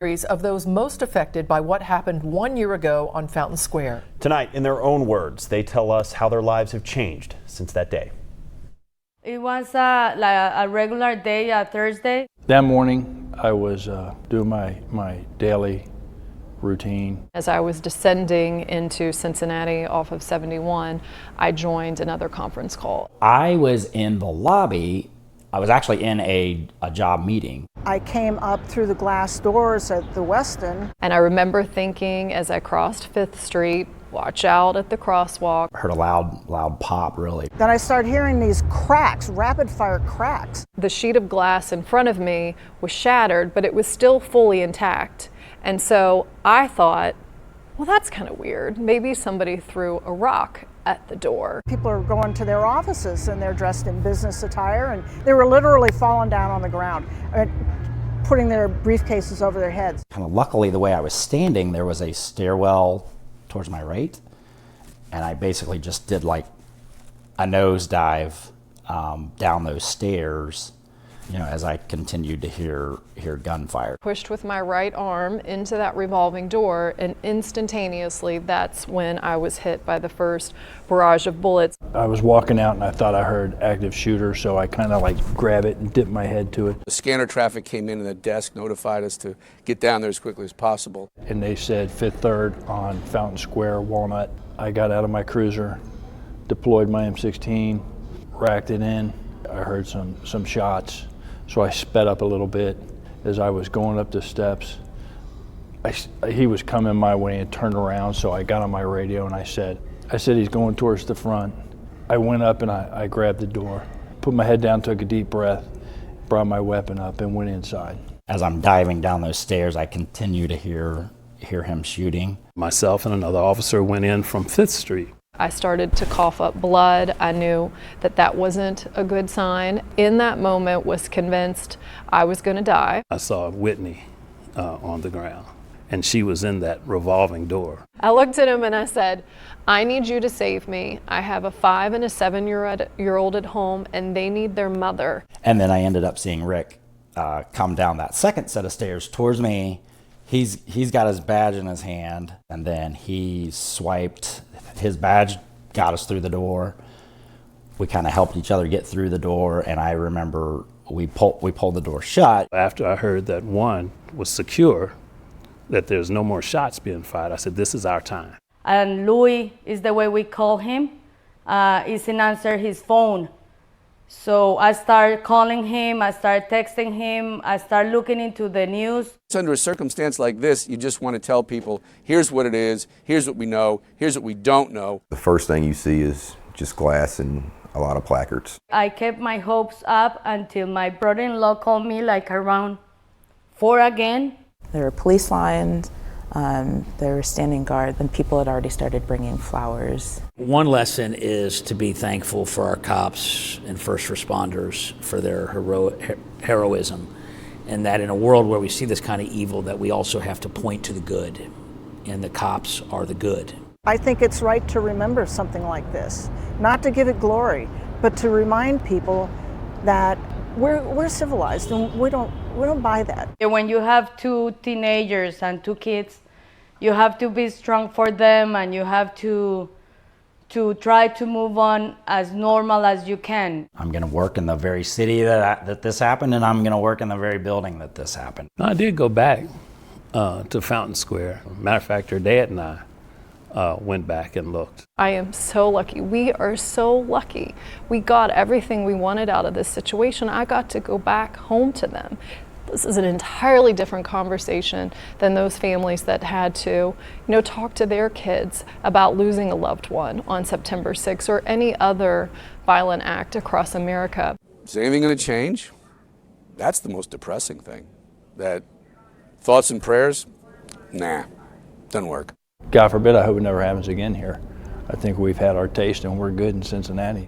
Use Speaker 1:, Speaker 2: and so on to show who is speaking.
Speaker 1: Of those most affected by what happened 1 year ago on Fountain Square.
Speaker 2: Tonight, in their own words, they tell us how their lives have changed since that day.
Speaker 3: It was like a regular day, a Thursday.
Speaker 4: That morning, I was doing my daily routine.
Speaker 5: As I was descending into Cincinnati off of 71, I joined another conference call.
Speaker 6: I was in the lobby. I was actually in a job meeting.
Speaker 7: I came up through the glass doors at the Westin.
Speaker 5: And I remember thinking as I crossed 5th Street, watch out at the crosswalk.
Speaker 6: I heard a loud pop, really.
Speaker 7: Then I started hearing these cracks, rapid fire cracks.
Speaker 5: The sheet of glass in front of me was shattered, but it was still fully intact. And so I thought, well, that's kind of weird. Maybe somebody threw a rock at the door.
Speaker 7: People are going to their offices and they're dressed in business attire, and they were literally falling down on the ground, putting their briefcases over their heads.
Speaker 6: Kind of luckily, the way I was standing, there was a stairwell towards my right, and I basically just did like a nosedive down those stairs, as I continued to hear gunfire.
Speaker 5: Pushed with my right arm into that revolving door, and instantaneously that's when I was hit by the first barrage of bullets.
Speaker 4: I was walking out and I thought I heard active shooter, so I kind of like grab it and dip my head to it.
Speaker 8: The scanner traffic came in and the desk notified us to get down there as quickly as possible.
Speaker 4: And they said 5th 3rd on Fountain Square, Walnut. I got out of my cruiser, deployed my M16, racked it in. I heard some shots. So I sped up a little bit as I was going up the steps. He was coming my way and turned around, so I got on my radio and I said he's going towards the front. I went up and I grabbed the door, put my head down, took a deep breath, brought my weapon up and went inside.
Speaker 6: As I'm diving down those stairs, I continue to hear him shooting.
Speaker 9: Myself and another officer went in from 5th Street.
Speaker 5: I started to cough up blood. I knew that wasn't a good sign. In that moment, was convinced I was going to die.
Speaker 9: I saw Whitney on the ground, and she was in that revolving door.
Speaker 5: I looked at him and I said, I need you to save me. I have a 5- and 7-year-old at home, and they need their mother.
Speaker 6: And then I ended up seeing Rick come down that second set of stairs towards me. He's got his badge in his hand, and then he swiped. His badge got us through the door. We kind of helped each other get through the door, and I remember we pulled the door shut.
Speaker 9: After I heard that one was secure, that there's no more shots being fired, I said, this is our time.
Speaker 3: And Louis is the way we call him. He didn't answer his phone. So I started calling him, I started texting him, I started looking into the news.
Speaker 8: Under a circumstance like this, you just want to tell people, here's what it is, here's what we know, here's what we don't know.
Speaker 10: The first thing you see is just glass and a lot of placards.
Speaker 3: I kept my hopes up until my brother-in-law called me like around 4 again.
Speaker 11: There were police lines, they were standing guard, and people had already started bringing flowers.
Speaker 12: One lesson is to be thankful for our cops and first responders for their heroism, and that in a world where we see this kind of evil, that we also have to point to the good, and the cops are the good.
Speaker 7: I think it's right to remember something like this, not to give it glory, but to remind people that we're civilized and we don't buy that.
Speaker 3: When you have 2 teenagers and 2 kids, you have to be strong for them, and you have to try to move on as normal as you can.
Speaker 6: I'm going to work in the very city that this happened, and I'm going to work in the very building that this happened.
Speaker 9: I did go back to Fountain Square. Matter of fact, her dad and I went back and looked.
Speaker 5: I am so lucky. We are so lucky. We got everything we wanted out of this situation. I got to go back home to them. This is an entirely different conversation than those families that had to, talk to their kids about losing a loved one on September 6th or any other violent act across America.
Speaker 8: Is anything going to change? That's the most depressing thing. That thoughts and prayers, nah, doesn't work.
Speaker 4: God forbid, I hope it never happens again here. I think we've had our taste and we're good in Cincinnati.